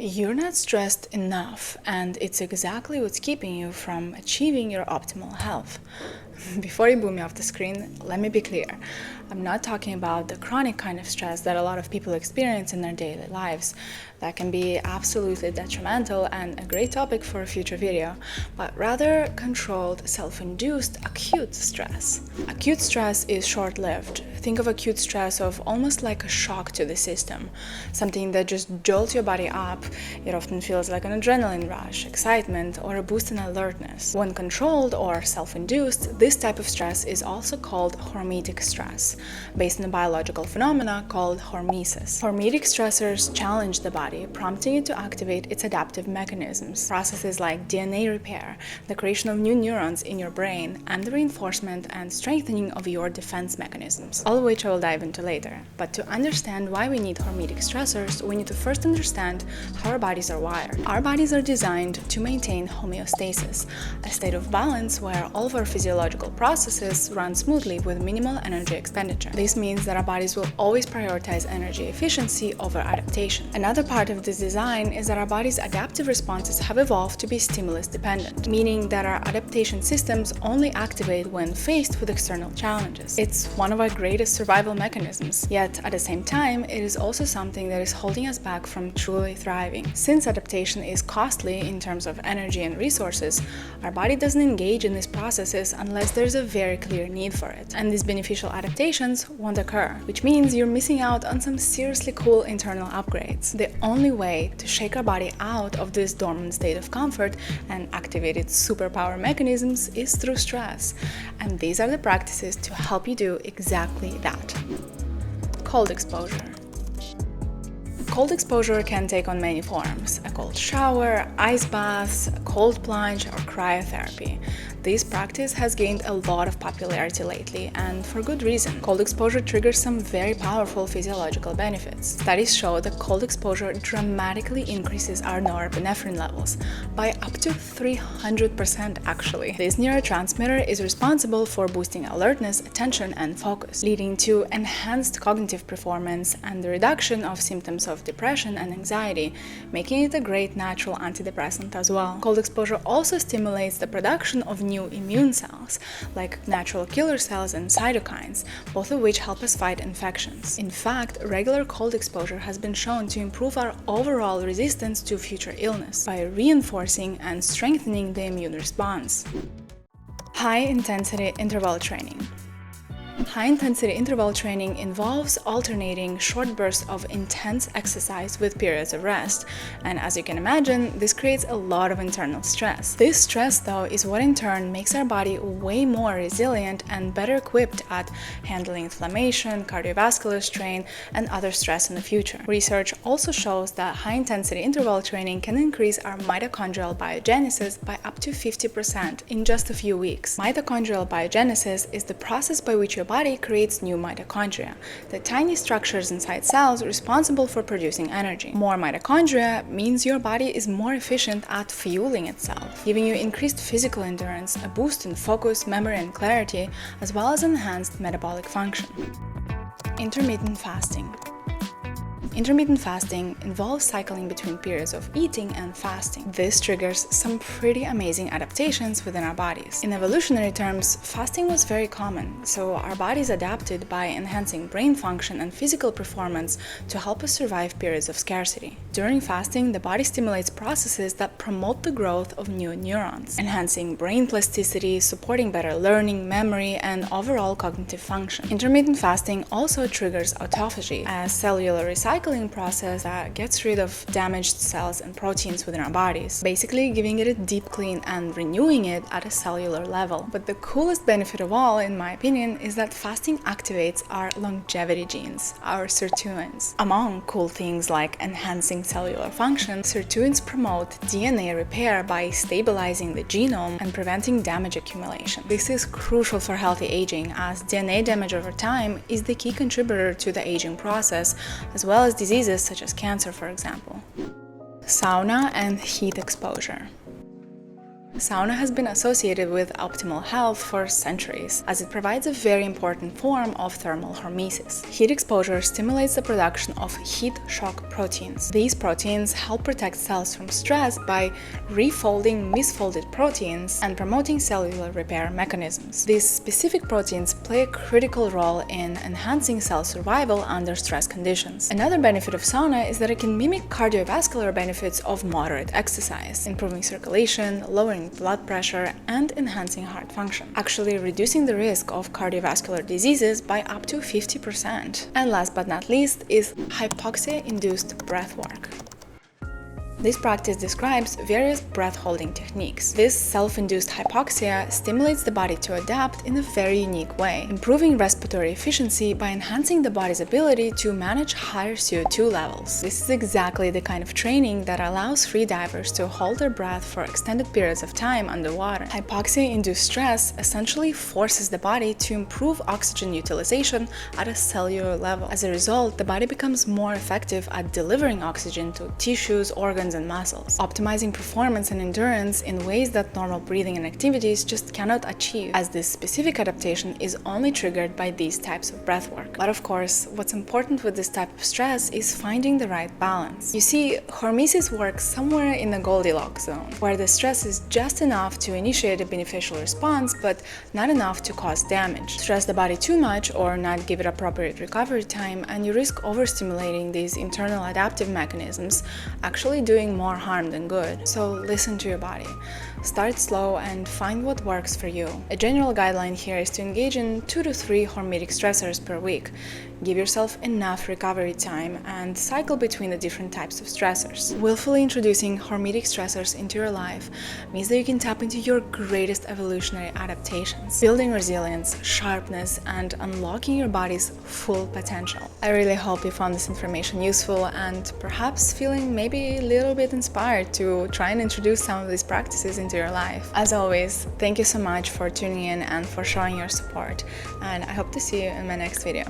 You're not stressed enough, and it's exactly what's keeping you from achieving your optimal health. Before you boot me off the screen, let me be clear. I'm not talking about the chronic kind of stress that a lot of people experience in their daily lives. That can be absolutely detrimental and a great topic for a future video, but rather controlled, self-induced acute stress. Acute stress is short-lived. Think of acute stress of almost like a shock to the system, something that just jolts your body up. It often feels like an adrenaline rush, excitement, or a boost in alertness. When controlled or self-induced, this type of stress is also called hormetic stress, based on a biological phenomena called hormesis. Hormetic stressors challenge the body, prompting it to activate its adaptive mechanisms. Processes like DNA repair, the creation of new neurons in your brain, and the reinforcement and strengthening of your defense mechanisms, all of which I will dive into later. But to understand why we need hormetic stressors, we need to first understand how our bodies are wired. Our bodies are designed to maintain homeostasis, a state of balance where all of our physiological processes run smoothly with minimal energy expenditure. This means that our bodies will always prioritize energy efficiency over adaptation. Another part of this design is that our body's adaptive responses have evolved to be stimulus dependent, meaning that our adaptation systems only activate when faced with external challenges. It's one of our greatest survival mechanisms, yet at the same time, it is also something that is holding us back from truly thriving. Since adaptation is costly in terms of energy and resources, our body doesn't engage in these processes unless there's a very clear need for it. And these beneficial adaptations won't occur, which means you're missing out on some seriously cool internal upgrades. The only way to shake our body out of this dormant state of comfort and activate its superpower mechanisms is through stress. And these are the practices to help you do exactly that. Cold exposure. Cold exposure can take on many forms: a cold shower, ice baths, a cold plunge, or cryotherapy. This practice has gained a lot of popularity lately, and for good reason. Cold exposure triggers some very powerful physiological benefits. Studies show that cold exposure dramatically increases our norepinephrine levels by up to 300% actually. This neurotransmitter is responsible for boosting alertness, attention, and focus, leading to enhanced cognitive performance and the reduction of symptoms of depression and anxiety, making it a great natural antidepressant as well. Cold exposure also stimulates the production of new immune cells, like natural killer cells and cytokines, both of which help us fight infections. In fact, regular cold exposure has been shown to improve our overall resistance to future illness by reinforcing and strengthening the immune response. High-intensity interval training. High-intensity interval training involves alternating short bursts of intense exercise with periods of rest, and as you can imagine, this creates a lot of internal stress. This stress, though, is what in turn makes our body way more resilient and better equipped at handling inflammation, cardiovascular strain, and other stress in the future. Research also shows that high-intensity interval training can increase our mitochondrial biogenesis by up to 50% in just a few weeks. Mitochondrial biogenesis is the process by which your body creates new mitochondria, the tiny structures inside cells responsible for producing energy. More mitochondria means your body is more efficient at fueling itself, giving you increased physical endurance, a boost in focus, memory, and clarity, as well as enhanced metabolic function. Intermittent fasting. Intermittent fasting involves cycling between periods of eating and fasting. This triggers some pretty amazing adaptations within our bodies. In evolutionary terms, fasting was very common, so our bodies adapted by enhancing brain function and physical performance to help us survive periods of scarcity. During fasting, the body stimulates processes that promote the growth of new neurons, enhancing brain plasticity, supporting better learning, memory, and overall cognitive function. Intermittent fasting also triggers autophagy, a cellular recycling process that gets rid of damaged cells and proteins within our bodies, basically giving it a deep clean and renewing it at a cellular level. But the coolest benefit of all, in my opinion, is that fasting activates our longevity genes, our sirtuins. Among cool things like enhancing cellular function, sirtuins promote DNA repair by stabilizing the genome and preventing damage accumulation. This is crucial for healthy aging, as DNA damage over time is the key contributor to the aging process, as well as diseases such as cancer, for example. Sauna and heat exposure. Sauna has been associated with optimal health for centuries, as it provides a very important form of thermal hormesis. Heat exposure stimulates the production of heat shock proteins. These proteins help protect cells from stress by refolding misfolded proteins and promoting cellular repair mechanisms. These specific proteins play a critical role in enhancing cell survival under stress conditions. Another benefit of sauna is that it can mimic cardiovascular benefits of moderate exercise, improving circulation, lowering blood pressure, and enhancing heart function, actually reducing the risk of cardiovascular diseases by up to 50%. And last but not least is Hypoxia-Induced Breathwork. This practice describes various breath-holding techniques. This self-induced hypoxia stimulates the body to adapt in a very unique way, improving respiratory efficiency by enhancing the body's ability to manage higher CO2 levels. This is exactly the kind of training that allows freedivers to hold their breath for extended periods of time underwater. Hypoxia-induced stress essentially forces the body to improve oxygen utilization at a cellular level. As a result, the body becomes more effective at delivering oxygen to tissues, organs, and muscles, optimizing performance and endurance in ways that normal breathing and activities just cannot achieve, as this specific adaptation is only triggered by these types of breath work. But of course, what's important with this type of stress is finding the right balance. You see, Hormesis works somewhere in the Goldilocks zone, where the stress is just enough to initiate a beneficial response, but not enough to cause damage. Stress the body too much or not give it appropriate recovery time, and you risk overstimulating these internal adaptive mechanisms, actually doing more harm than good. So listen to your body. Start slow and find what works for you. A general guideline here is to engage in 2 to 3 hormetic stressors per week. Give yourself enough recovery time and cycle between the different types of stressors. Willfully introducing hormetic stressors into your life means that you can tap into your greatest evolutionary adaptations, building resilience, sharpness, and unlocking your body's full potential. I really hope you found this information useful and perhaps feeling maybe a little bit inspired to try and introduce some of these practices into your life. As always, thank you so much for tuning in and for showing your support, and I hope to see you in my next video.